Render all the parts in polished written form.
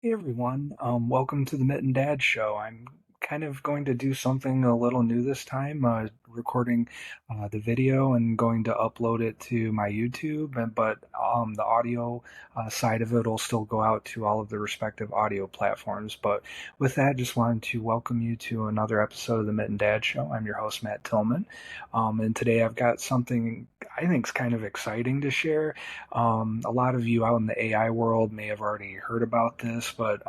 Hey everyone, welcome to the Mitten Dad Show. I'm kind of going to do something a little new this time, recording the video and going to upload it to my YouTube, but the audio side of it will still go out to all of the respective audio platforms. But with that, just wanted to welcome you to another episode of the Mitten Dad Show. I'm your host, Matt Tillman, and today I've got something I think is kind of exciting to share. A lot of you out in the AI world may have already heard about this, but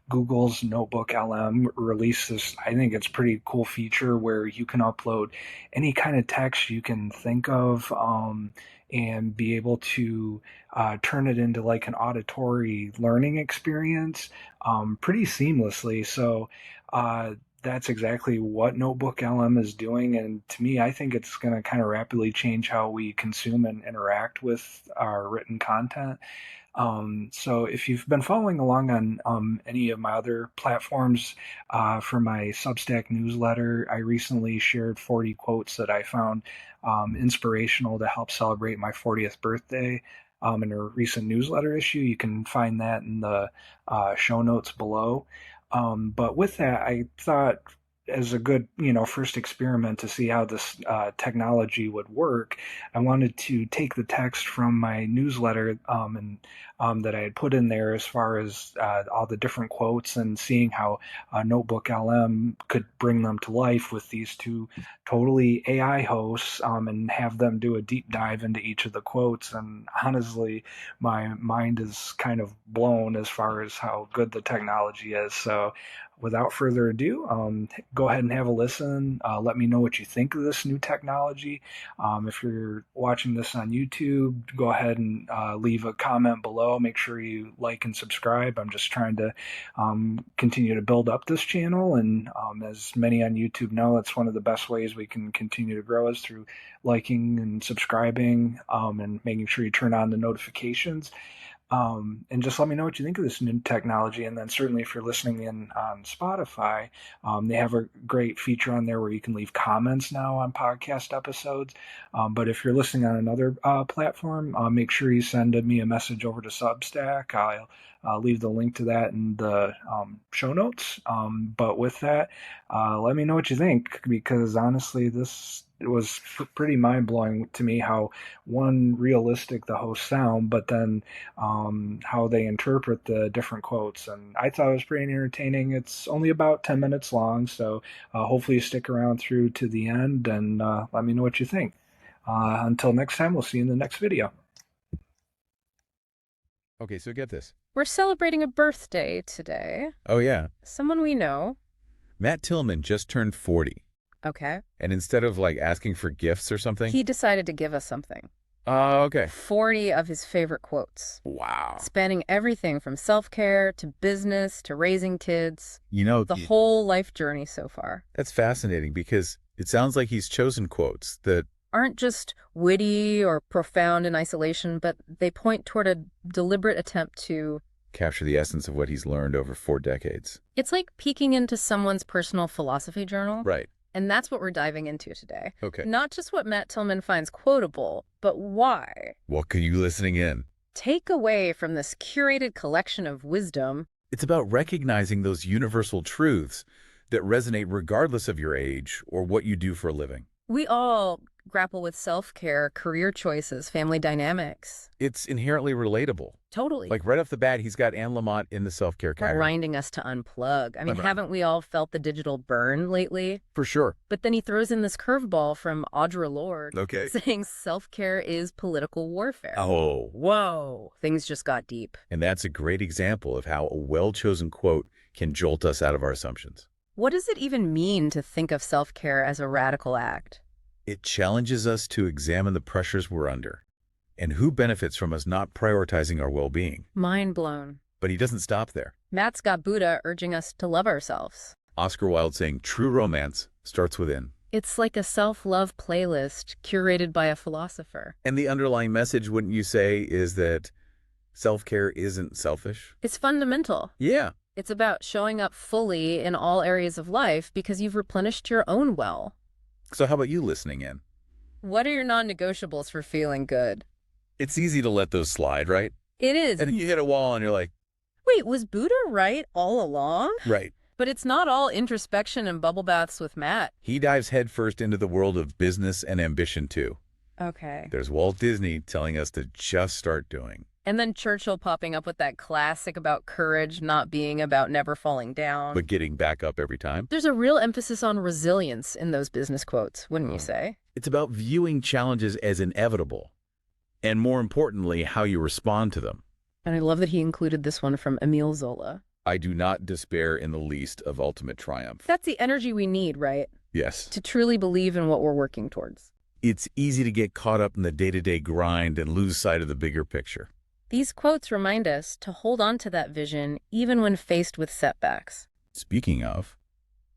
Google's NotebookLM released this. I think it's a pretty cool feature where you can upload any kind of text you can think of, and be able to turn it into like an auditory learning experience pretty seamlessly. So that's exactly what NotebookLM is doing. And to me, I think it's going to kind of rapidly change how we consume and interact with our written content. So if you've been following along on any of my other platforms for my Substack newsletter, I recently shared 40 quotes that I found inspirational to help celebrate my 40th birthday in a recent newsletter issue. You can find that in the show notes below. But with that, I thought as a good, first experiment to see how this technology would work, I wanted to take the text from my newsletter and that I had put in there as far as all the different quotes and seeing how NotebookLM could bring them to life with these two totally AI hosts and have them do a deep dive into each of the quotes. And honestly, my mind is kind of blown as far as how good the technology is. So without further ado, go ahead and have a listen. Let me know what you think of this new technology. If you're watching this on YouTube, go ahead and leave a comment below. Make sure you like and subscribe. I'm just trying to continue to build up this channel. And as many on YouTube know, it's one of the best ways we can continue to grow is through liking and subscribing and making sure you turn on the notifications. And just let me know what you think of this new technology. And then certainly if you're listening in on Spotify, they have a great feature on there where you can leave comments now on podcast episodes. But if you're listening on another platform, make sure you send me a message over to Substack. I'll leave the link to that in the show notes. But with that, let me know what you think, because honestly, it was pretty mind-blowing to me how one realistic the hosts sound, but then how they interpret the different quotes. And I thought it was pretty entertaining. It's only about 10 minutes long, so hopefully you stick around through to the end and let me know what you think. Until next time, we'll see you in the next video. Okay, so get this. We're celebrating a birthday today. Oh, yeah. Someone we know. Matt Tillman just turned 40. Okay. And instead of like asking for gifts or something. He decided to give us something. Oh, okay. 40 of his favorite quotes. Wow. Spanning everything from self-care to business to raising kids. The The whole life journey so far. That's fascinating because it sounds like he's chosen quotes that Aren't just witty or profound in isolation, but they point toward a deliberate attempt to capture the essence of what he's learned over 4 decades. It's like peeking into someone's personal philosophy journal. Right. And that's what we're diving into today. Okay. Not just what Matt Tillman finds quotable, but why. What could you listening in? Take away from this curated collection of wisdom. It's about recognizing those universal truths that resonate regardless of your age or what you do for a living. We all grapple with self-care, career choices, family dynamics. It's inherently relatable. Totally. Like right off the bat, he's got Anne Lamott in the self-care category. Reminding us to unplug. I mean, haven't we all felt the digital burn lately? For sure. But then he throws in this curveball from Audre Lorde, saying self-care is political warfare. Oh. Whoa. Things just got deep. And that's a great example of how a well-chosen quote can jolt us out of our assumptions. What does it even mean to think of self-care as a radical act? It challenges us to examine the pressures we're under and who benefits from us not prioritizing our well-being. Mind blown. But he doesn't stop there. Matt's got Buddha urging us to love ourselves. Oscar Wilde saying true romance starts within. It's like a self-love playlist curated by a philosopher. And the underlying message, wouldn't you say, is that self-care isn't selfish? It's fundamental. Yeah. It's about showing up fully in all areas of life because you've replenished your own well. So how about you listening in? What are your non-negotiables for feeling good? It's easy to let those slide, right? It is. And then you hit a wall and you're like, Wait, was Buddha right all along? Right. But it's not all introspection and bubble baths with Matt. He dives headfirst into the world of business and ambition, too. Okay. There's Walt Disney telling us to just start doing. And then Churchill popping up with that classic about courage not being about never falling down. But getting back up every time. There's a real emphasis on resilience in those business quotes, wouldn't you say? It's about viewing challenges as inevitable. And more importantly, how you respond to them. And I love that he included this one from Emile Zola. I do not despair in the least of ultimate triumph. That's the energy we need, right? Yes. To truly believe in what we're working towards. It's easy to get caught up in the day-to-day grind and lose sight of the bigger picture. These quotes remind us to hold on to that vision even when faced with setbacks. Speaking of,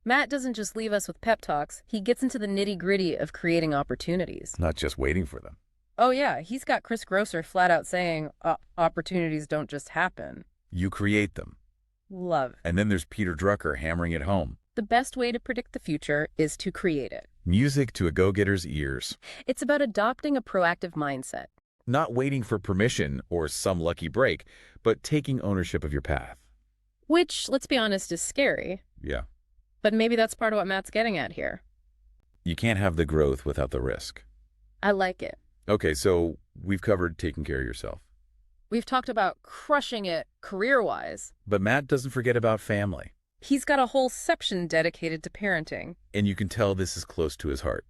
Matt doesn't just leave us with pep talks, he gets into the nitty-gritty of creating opportunities. not just waiting for them. Oh yeah, he's got Chris Grosser flat out saying, opportunities don't just happen. You create them. Love. And then there's Peter Drucker hammering it home. The best way to predict the future is to create it. Music to a go-getter's ears. It's about adopting a proactive mindset. Not waiting for permission or some lucky break, but taking ownership of your path. Which, let's be honest, is scary. Yeah. But maybe that's part of what Matt's getting at here. You can't have the growth without the risk. I like it. Okay, so we've covered taking care of yourself. We've talked about crushing it career-wise. But Matt doesn't forget about family. He's got a whole section dedicated to parenting. And you can tell this is close to his heart.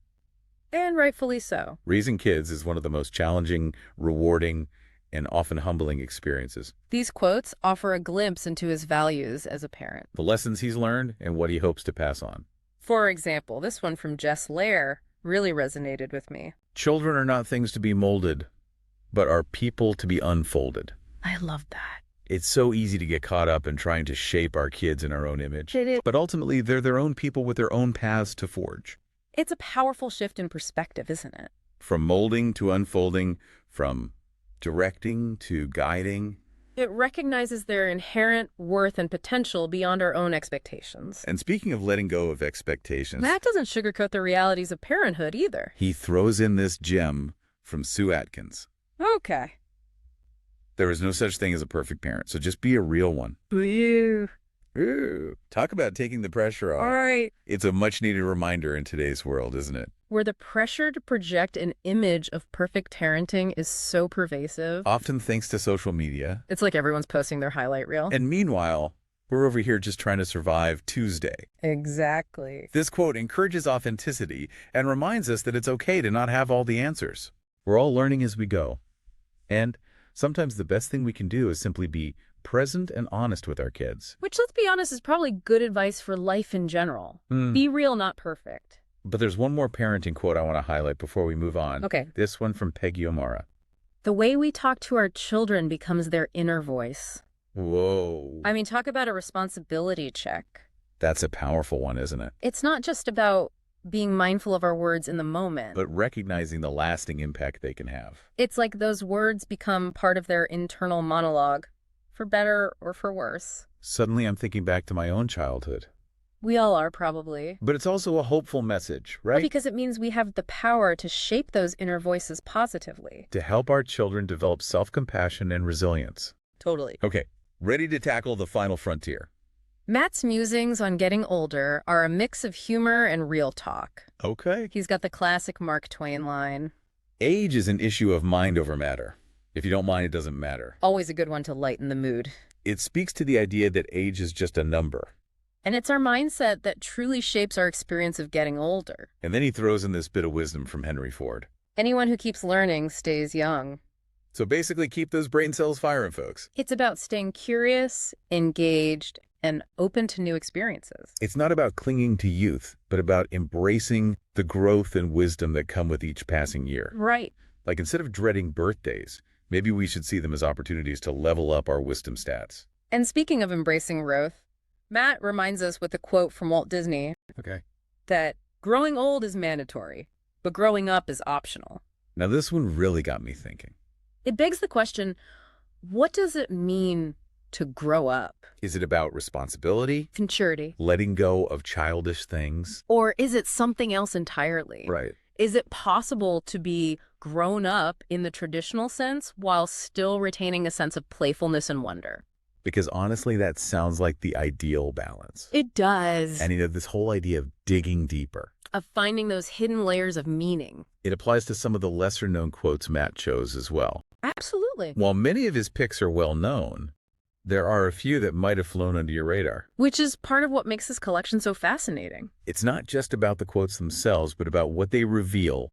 And rightfully so. Raising kids is one of the most challenging, rewarding, and often humbling experiences. These quotes offer a glimpse into his values as a parent. The lessons he's learned and what he hopes to pass on. For example, this one from Jess Lair really resonated with me. Children are not things to be molded, but are people to be unfolded. I love that. It's so easy to get caught up in trying to shape our kids in our own image. It is. But ultimately, they're their own people with their own paths to forge. It's a powerful shift in perspective, isn't it? From molding to unfolding, from directing to guiding. It recognizes their inherent worth and potential beyond our own expectations. And speaking of letting go of expectations, Matt doesn't sugarcoat the realities of parenthood either. he throws in this gem from Sue Atkins. Okay. There is no such thing as a perfect parent, so just be a real one. Boo. Ooh, talk about taking the pressure off. All right. It's a much-needed reminder in today's world, isn't it? Where the pressure to project an image of perfect parenting is so pervasive. Often thanks to social media. It's like everyone's posting their highlight reel. And meanwhile, we're over here just trying to survive Tuesday. Exactly. This quote encourages authenticity and reminds us that it's okay to not have all the answers. We're all learning as we go. And sometimes the best thing we can do is simply be present and honest with our kids. Which, let's be honest, is probably good advice for life in general. Be real, not perfect. But there's one more parenting quote I want to highlight before we move on. Okay. This one from Peggy O'Mara. The way we talk to our children becomes their inner voice. Whoa. I mean, talk about a responsibility check. That's a powerful one, isn't it? It's not just about being mindful of our words in the moment. But recognizing the lasting impact they can have. It's like those words become part of their internal monologue, for better or for worse. Suddenly I'm thinking back to my own childhood. We all are, probably. But it's also a hopeful message, right? Well, because it means we have the power to shape those inner voices positively. To help our children develop self-compassion and resilience. Totally. Okay, ready to tackle the final frontier. Matt's musings on getting older are a mix of humor and real talk. Okay. He's got the classic Mark Twain line. Age is an issue of mind over matter. If you don't mind, it doesn't matter. Always a good one to lighten the mood. It speaks to the idea that age is just a number. And it's our mindset that truly shapes our experience of getting older. And then he throws in this bit of wisdom from Henry Ford. Anyone who keeps learning stays young. So basically, keep those brain cells firing, folks. It's about staying curious, engaged, and open to new experiences. It's not about clinging to youth, but about embracing the growth and wisdom that come with each passing year. Right. Like instead of dreading birthdays, maybe we should see them as opportunities to level up our wisdom stats. And speaking of embracing growth, Matt reminds us with a quote from Walt Disney Okay. that growing old is mandatory, but growing up is optional. Now this one really got me thinking. It begs the question, what does it mean to grow up? Is it about responsibility? Maturity. Letting go of childish things? Or is it something else entirely? Right. Is it possible to be grown up in the traditional sense while still retaining a sense of playfulness and wonder? Because honestly, that sounds like the ideal balance. It does. And this whole idea of digging deeper. Of finding those hidden layers of meaning. It applies to some of the lesser-known quotes Matt chose as well. Absolutely. While many of his picks are well-known, there are a few that might have flown under your radar. Which is part of what makes this collection so fascinating. It's not just about the quotes themselves, but about what they reveal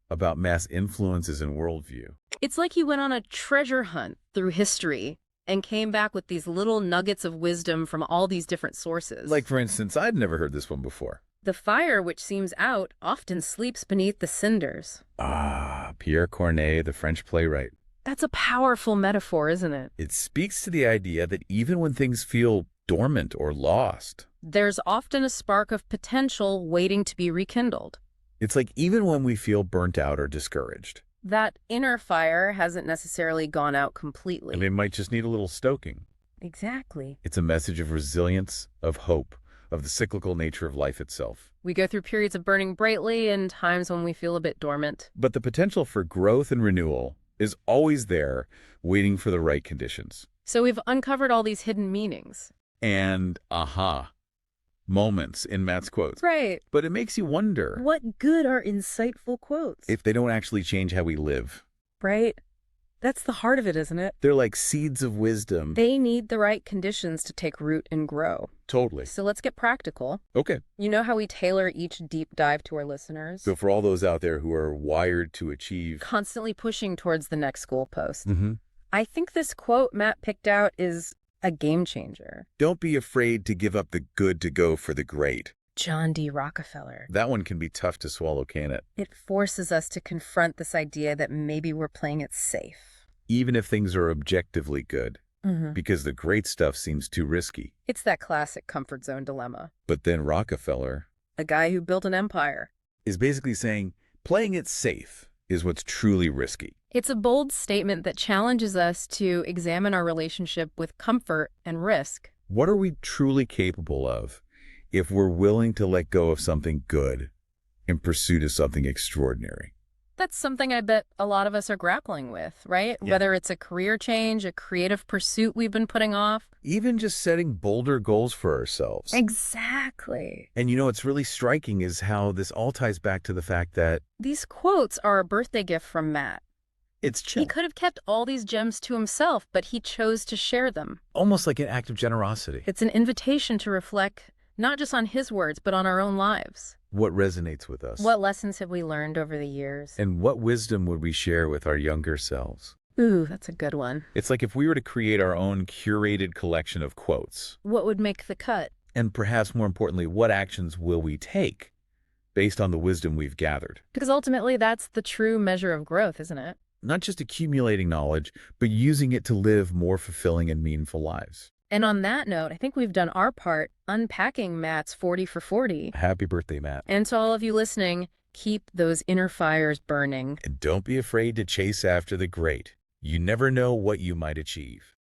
about Matt's influences and worldview. It's like he went on a treasure hunt through history and came back with these little nuggets of wisdom from all these different sources. Like, for instance, I'd never heard this one before. The fire which seems out often sleeps beneath the cinders. Ah, Pierre Corneille, the French playwright. That's a powerful metaphor, isn't it? It speaks to the idea that even when things feel dormant or lost, there's often a spark of potential waiting to be rekindled. It's like even when we feel burnt out or discouraged, that inner fire hasn't necessarily gone out completely. And it might just need a little stoking. Exactly. It's a message of resilience, of hope, of the cyclical nature of life itself. We go through periods of burning brightly and times when we feel a bit dormant. But the potential for growth and renewal is always there, waiting for the right conditions. So we've uncovered all these hidden meanings. And aha moments in Matt's quotes. Right. But it makes you wonder. What good are insightful quotes? If they don't actually change how we live. Right. That's the heart of it, isn't it? They're like seeds of wisdom. They need the right conditions to take root and grow. Totally. So let's get practical. Okay. You know how we tailor each deep dive to our listeners? So for all those out there who are wired to achieve, constantly pushing towards the next goalpost. Mm-hmm. I think this quote Matt picked out is a game changer. Don't be afraid to give up the good to go for the great. John D. Rockefeller. That one can be tough to swallow, can't it? It forces us to confront this idea that maybe we're playing it safe. Even if things are objectively good, Mm-hmm. because the great stuff seems too risky. It's that classic comfort zone dilemma. But then Rockefeller, a guy who built an empire, is basically saying playing it safe is what's truly risky. It's a bold statement that challenges us to examine our relationship with comfort and risk. What are we truly capable of if we're willing to let go of something good in pursuit of something extraordinary? That's something I bet a lot of us are grappling with, right? Yeah. Whether it's a career change, a creative pursuit we've been putting off. Even just setting bolder goals for ourselves. Exactly. And what's really striking is how this all ties back to the fact that these quotes are a birthday gift from Matt. It's chill. He could have kept all these gems to himself, but he chose to share them. Almost like an act of generosity. It's an invitation to reflect not just on his words, but on our own lives. What resonates with us? What lessons have we learned over the years? And what wisdom would we share with our younger selves? Ooh, that's a good one. It's like if we were to create our own curated collection of quotes. What would make the cut? And perhaps more importantly, what actions will we take based on the wisdom we've gathered? Because ultimately, that's the true measure of growth, isn't it? Not just accumulating knowledge, but using it to live more fulfilling and meaningful lives. And on that note, I think we've done our part unpacking Matt's 40 for 40. Happy birthday, Matt. And to all of you listening, keep those inner fires burning. And don't be afraid to chase after the great. You never know what you might achieve.